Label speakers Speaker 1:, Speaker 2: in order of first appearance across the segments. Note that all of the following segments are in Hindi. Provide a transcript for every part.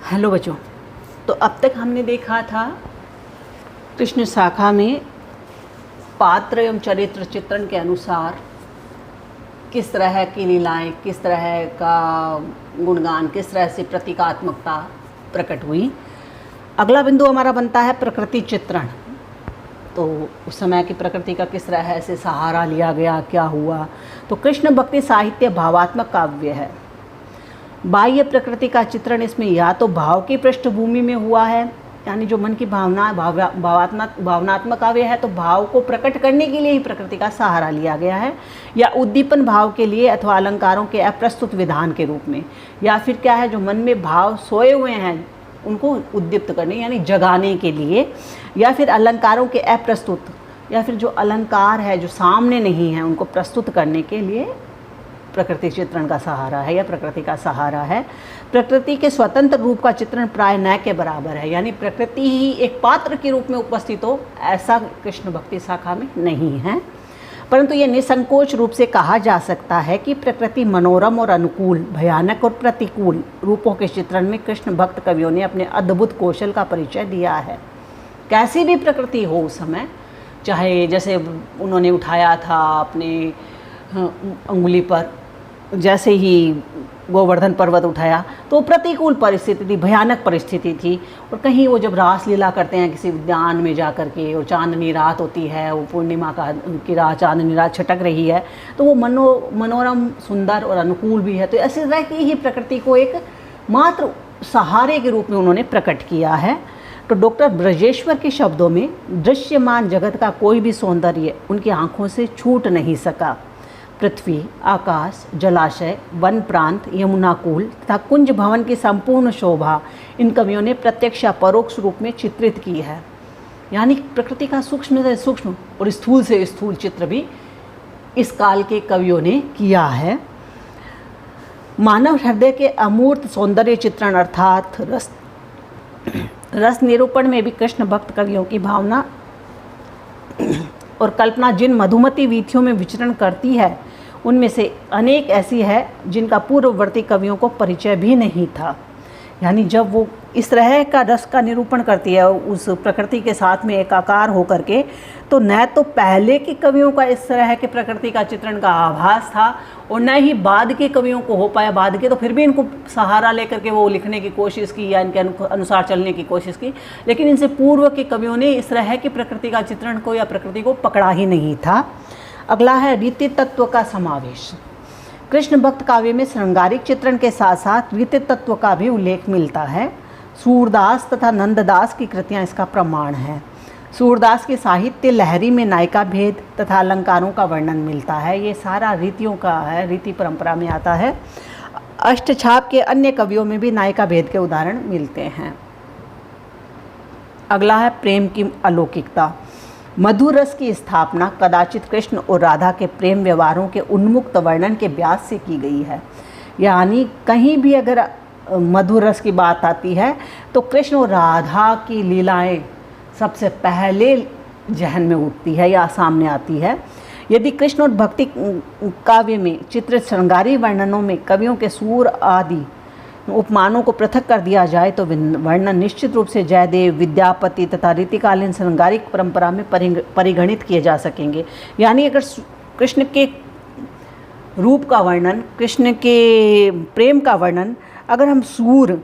Speaker 1: हेलो बच्चों। तो अब तक हमने देखा था कृष्ण शाखा में पात्र एवं चरित्र चित्रण के अनुसार किस तरह की लीलाएं, किस तरह का गुणगान, किस तरह से प्रतीकात्मकता प्रकट हुई। अगला बिंदु हमारा बनता है प्रकृति चित्रण। तो उस समय की प्रकृति का किस तरह से सहारा लिया गया, क्या हुआ। तो कृष्ण भक्ति साहित्य भावात्मक काव्य है। बाह्य प्रकृति का चित्रण इसमें या तो भाव की पृष्ठभूमि में हुआ है, यानी जो मन की भावनात्मक काव्य है तो भाव को प्रकट करने के लिए ही प्रकृति का सहारा लिया गया है, या उद्दीपन भाव के लिए अथवा अलंकारों के अप्रस्तुत विधान के रूप में, या फिर क्या है जो मन में भाव सोए हुए हैं उनको उद्दीप्त करने यानी जगाने के लिए, या फिर अलंकारों के अप्रस्तुत, या फिर जो अलंकार है जो सामने नहीं है उनको प्रस्तुत करने के लिए प्रकृति चित्रण का सहारा है या प्रकृति का सहारा है। प्रकृति के स्वतंत्र रूप का चित्रण प्राय न के बराबर है, यानी प्रकृति ही एक पात्र के रूप में उपस्थित हो, ऐसा कृष्ण भक्ति शाखा में नहीं है। परंतु ये निसंकोच रूप से कहा जा सकता है कि प्रकृति मनोरम और अनुकूल, भयानक और प्रतिकूल रूपों के चित्रण में कृष्ण भक्त कवियों ने अपने अद्भुत कौशल का परिचय दिया है। कैसी भी प्रकृति हो उस समय, चाहे जैसे उन्होंने उठाया था अपने अंगुली पर, जैसे ही गोवर्धन पर्वत उठाया तो प्रतिकूल परिस्थिति थी, भयानक परिस्थिति थी। और कहीं वो जब रासलीला करते हैं किसी उद्यान में जा कर के, और चांदनी रात होती है, वो पूर्णिमा की रात, चांदनी रात छटक रही है, तो वो मनोरम, सुंदर और अनुकूल भी है। तो ऐसी तरह की ही प्रकृति को एक मात्र सहारे के रूप में उन्होंने प्रकट किया है। तो डॉक्टर ब्रजेश्वर के शब्दों में दृश्यमान जगत का कोई भी सौंदर्य उनकी आँखों से छूट नहीं सका। पृथ्वी, आकाश, जलाशय, वन प्रांत, यमुनाकूल तथा कुंज भवन की संपूर्ण शोभा इन कवियों ने प्रत्यक्ष या परोक्ष रूप में चित्रित की है। यानी प्रकृति का सूक्ष्म से सूक्ष्म और स्थूल से स्थूल चित्र भी इस काल के कवियों ने किया है। मानव हृदय के अमूर्त सौंदर्य चित्रण अर्थात रस निरूपण में भी कृष्ण भक्त कवियों की भावना और कल्पना जिन मधुमती वीथियों में विचरण करती है, उनमें से अनेक ऐसी है जिनका पूर्ववर्ती कवियों को परिचय भी नहीं था। यानी जब वो इस तरह का रस का निरूपण करती है उस प्रकृति के साथ में एकाकार होकर के, तो न तो पहले के कवियों का इस तरह के प्रकृति का चित्रण का आभास था, और न ही बाद के कवियों को हो पाया। बाद के तो फिर भी इनको सहारा लेकर के वो लिखने की कोशिश की या इनके अनुसार चलने की कोशिश की, लेकिन इनसे पूर्व के कवियों ने इस तरह की प्रकृति का चित्रण को या प्रकृति को पकड़ा ही नहीं था। अगला है रीति तत्व का समावेश। कृष्ण भक्त काव्य में श्रृंगारिक चित्रण के साथ साथ रीति तत्व का भी उल्लेख मिलता है। सूरदास तथा नंददास की कृतियाँ इसका प्रमाण हैं। सूरदास के साहित्य लहरी में नायिका भेद तथा अलंकारों का वर्णन मिलता है। ये सारा रीतियों का है, रीति परंपरा में आता है। अष्टछाप के अन्य कवियों में भी नायिका भेद के उदाहरण मिलते हैं। अगला है प्रेम की अलौकिकता। मधुर रस की स्थापना कदाचित कृष्ण और राधा के प्रेम व्यवहारों के उन्मुक्त वर्णन के ब्यास से की गई है। यानी कहीं भी अगर मधुर रस की बात आती है तो कृष्ण और राधा की लीलाएं सबसे पहले जहन में उठती है या सामने आती है। यदि कृष्ण और भक्ति काव्य में चित्रित श्रृंगारी वर्णनों में कवियों के सूर आदि उपमानों को पृथक कर दिया जाए तो वर्णन निश्चित रूप से जयदेव, विद्यापति तथा रीतिकालीन श्रृंगारिक परंपरा में परिगणित किए जा सकेंगे। यानी अगर कृष्ण के रूप का वर्णन, कृष्ण के प्रेम का वर्णन अगर हम सूर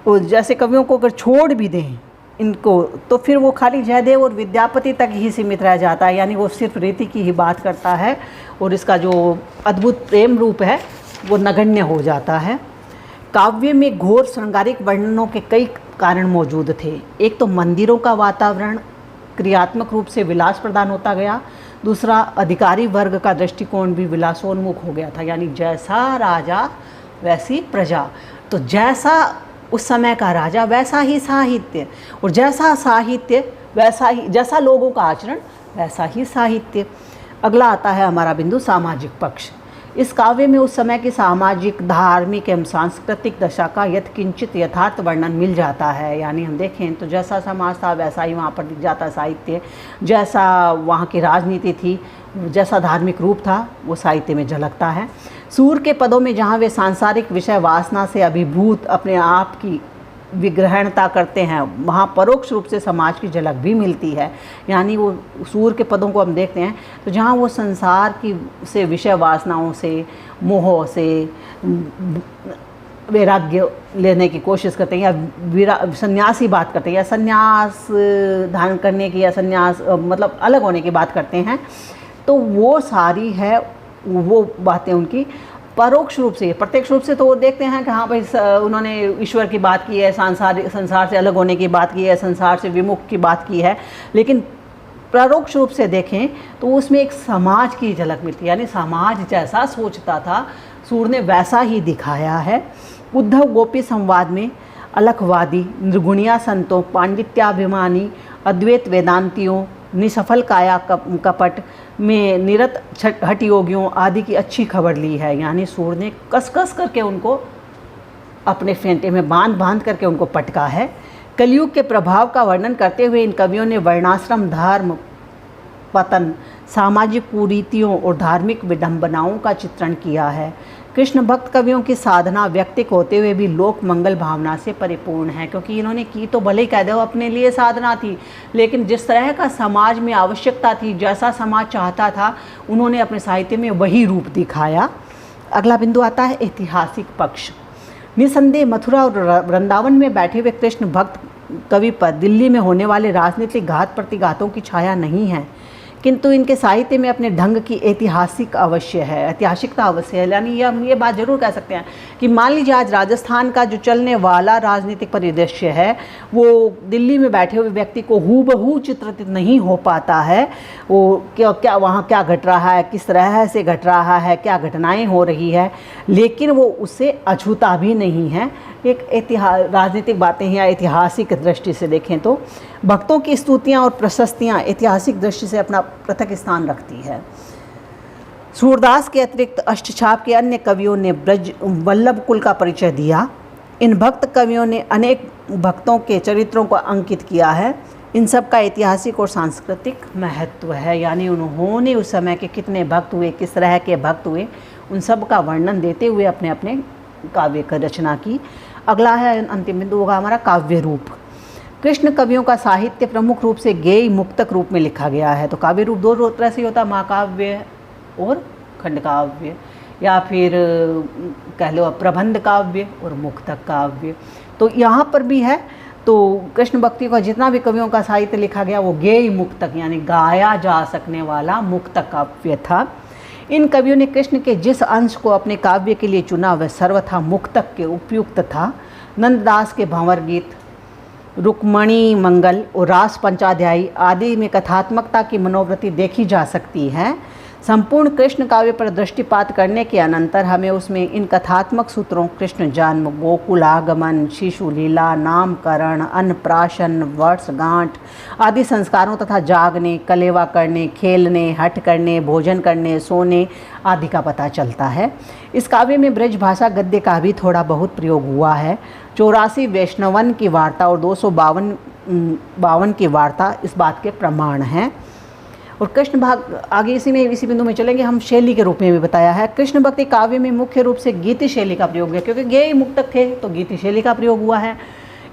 Speaker 1: जैसे कवियों को अगर छोड़ भी दें इनको, तो फिर वो खाली जयदेव और विद्यापति तक ही सीमित रह जाता है। यानी वो सिर्फ रीति की ही बात करता है और इसका जो अद्भुत प्रेम रूप है वो नगण्य हो जाता है। काव्य में घोर श्रृंगारिक वर्णनों के कई कारण मौजूद थे। एक तो मंदिरों का वातावरण क्रियात्मक रूप से विलास प्रदान होता गया। दूसरा, अधिकारी वर्ग का दृष्टिकोण भी विलासोन्मुख हो गया था। यानी जैसा राजा वैसी प्रजा, तो जैसा उस समय का राजा वैसा ही साहित्य, और जैसा साहित्य वैसा ही, जैसा लोगों का आचरण वैसा ही साहित्य। अगला आता है हमारा बिंदु सामाजिक पक्ष। इस काव्य में उस समय की सामाजिक, धार्मिक एवं सांस्कृतिक दशा का यथकिंचित यथार्थ वर्णन मिल जाता है। यानी हम देखें तो जैसा समाज था वैसा ही वहाँ पर दिख जाता साहित्य, जैसा वहाँ की राजनीति थी, जैसा धार्मिक रूप था वो साहित्य में झलकता है। सूर के पदों में जहाँ वे सांसारिक विषय वासना से अभिभूत अपने आप की विग्रहणता करते हैं, वहाँ परोक्ष रूप से समाज की झलक भी मिलती है। यानी वो सूर के पदों को हम देखते हैं तो जहाँ वो संसार की से विषय वासनाओं से, मोह से वैराग्य लेने की कोशिश करते हैं, या संन्यास की बात करते हैं, या संन्यास धारण करने की, या संन्यास मतलब अलग होने की बात करते हैं, तो वो सारी है वो बातें उनकी परोक्ष रूप से। प्रत्यक्ष रूप से तो वो देखते हैं कि हाँ भाई उन्होंने ईश्वर की बात की है, संसार से अलग होने की बात की है, संसार से विमुख की बात की है, लेकिन परोक्ष रूप से देखें तो उसमें एक समाज की झलक मिलती है। यानी समाज जैसा सोचता था सूर ने वैसा ही दिखाया है। उद्धव गोपी संवाद में अलखवादी, निर्गुणिया संतों, पांडित्याभिमानी, अद्वैत वेदांतियों, निसफल काया कपट में निरत हठ योगियों आदि की अच्छी खबर ली है। यानी सूर ने कस कस करके उनको अपने फेंटे में बांध करके उनको पटका है। कलयुग के प्रभाव का वर्णन करते हुए इन कवियों ने वर्णाश्रम, धर्म पतन, सामाजिक कुरीतियों और धार्मिक विडंबनाओं का चित्रण किया है। कृष्ण भक्त कवियों की साधना व्यक्तिक होते हुए भी लोक मंगल भावना से परिपूर्ण है, क्योंकि इन्होंने की तो भले ही कह दो अपने लिए साधना थी, लेकिन जिस तरह का समाज में आवश्यकता थी, जैसा समाज चाहता था, उन्होंने अपने साहित्य में वही रूप दिखाया। अगला बिंदु आता है ऐतिहासिक पक्ष। निसंदेह मथुरा और वृंदावन में बैठे हुए कृष्ण भक्त कवि पर दिल्ली में होने वाले राजनीतिक घात प्रतिघातों की छाया नहीं है, किंतु इनके साहित्य में अपने ढंग की ऐतिहासिकता अवश्य है। यानी हम ये बात जरूर कह सकते हैं कि मान लीजिए आज राजस्थान का जो चलने वाला राजनीतिक परिदृश्य है वो दिल्ली में बैठे हुए व्यक्ति को हूबहू चित्रित नहीं हो पाता है। वो क्या वहाँ क्या घट रहा है, किस तरह से घट रहा है, क्या घटनाएं हो रही है, लेकिन वो उससे अछूता भी नहीं है। एक राजनीतिक बातें हैं या ऐतिहासिक दृष्टि से देखें तो भक्तों की स्तुतियाँ और प्रशस्तियाँ ऐतिहासिक दृष्टि से अपना पृथक स्थान रखती है। सूरदास के अतिरिक्त अष्टछाप के अन्य कवियों ने ब्रज वल्लभ कुल का परिचय दिया। इन भक्त कवियों ने अनेक भक्तों के चरित्रों को अंकित किया है। इन सब का ऐतिहासिक और सांस्कृतिक महत्व है। यानी उन्होंने उस समय के कितने भक्त हुए, किस तरह के भक्त हुए, उन सब का वर्णन देते हुए अपने अपने काव्य की रचना की। अगला है अंतिम बिंदु होगा हमारा काव्य रूप। कृष्ण कवियों का साहित्य प्रमुख रूप से गेय मुक्तक रूप में लिखा गया है। तो काव्य रूप दो तरह से होता है, महाकाव्य और खंड काव्य, या फिर कह लो प्रबंध काव्य और मुक्तक काव्य। तो यहाँ पर भी है। तो कृष्ण भक्ति का जितना भी कवियों का साहित्य लिखा गया वो गेय मुक्तक यानी गाया जा सकने वाला मुक्तक काव्य था। इन कवियों ने कृष्ण के जिस अंश को अपने काव्य के लिए चुना वह सर्वथा मुक्तक के उपयुक्त था। नंददास के भंवर गीत, रुक्मणी मंगल और रास पंचाध्यायी आदि में कथात्मकता की मनोवृत्ति देखी जा सकती है। संपूर्ण कृष्ण काव्य पर दृष्टिपात करने के अनंतर हमें उसमें इन कथात्मक सूत्रों कृष्ण जन्म, गोकुलागमन, शिशु लीला, नामकरण, अन्नप्राशन, वर्षगांठ आदि संस्कारों तथा जागने, कलेवा करने, खेलने, हठ करने, भोजन करने, सोने आदि का पता चलता है। इस काव्य में ब्रज भाषा गद्य का भी थोड़ा बहुत प्रयोग हुआ है। 84 वैष्णवन की वार्ता और 252 की वार्ता इस बात के प्रमाण हैं। और कृष्ण भाग आगे इसी बिंदु में चलेंगे हम। शैली के रूप में भी बताया है। कृष्ण भक्ति काव्य में मुख्य रूप से गीति शैली का प्रयोग है, क्योंकि गेय मुक्तक थे तो गीति शैली का प्रयोग हुआ है।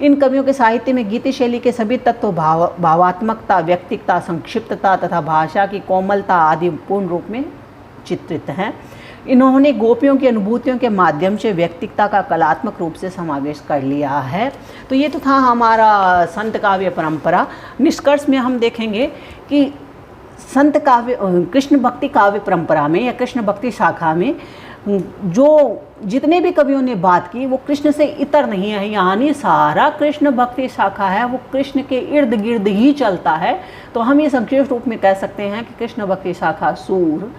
Speaker 1: इन कवियों के साहित्य में गीति शैली के सभी तत्व भावात्मकता, व्यक्तिकता, संक्षिप्तता तथा भाषा की कोमलता आदि पूर्ण रूप में चित्रित हैं। इन्होंने गोपियों की अनुभूतियों के माध्यम से व्यक्तिकता का कलात्मक रूप से समावेश कर लिया है। तो ये तो था हमारा संत काव्य परंपरा। निष्कर्ष में हम देखेंगे कि संत काव्य कृष्ण भक्ति काव्य परंपरा में या कृष्ण भक्ति शाखा में जो जितने भी कवियों ने बात की वो कृष्ण से इतर नहीं है। यानी सारा कृष्ण भक्ति शाखा है वो कृष्ण के इर्द गिर्द ही चलता है। तो हम ये संक्षिप्त रूप में कह सकते हैं कि कृष्ण भक्ति शाखा सूर,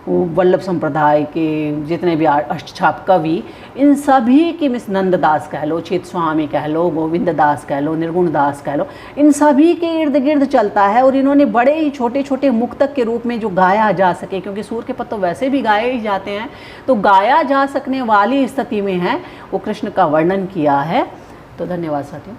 Speaker 1: वल्लभ संप्रदाय के जितने भी अष्टछाप कवि, इन सभी की मिस नंददास कह लो, चित स्वामी कह लो, गोविंद दास कह लो, निर्गुण दास कह लो, इन सभी के इर्द गिर्द चलता है। और इन्होंने बड़े ही छोटे छोटे मुक्तक के रूप में जो गाया जा सके, क्योंकि सूर के पद तो वैसे भी गाए ही जाते हैं, तो गाया जा सकने वाली स्थिति में है वो कृष्ण का वर्णन किया है। तो धन्यवाद साथियों।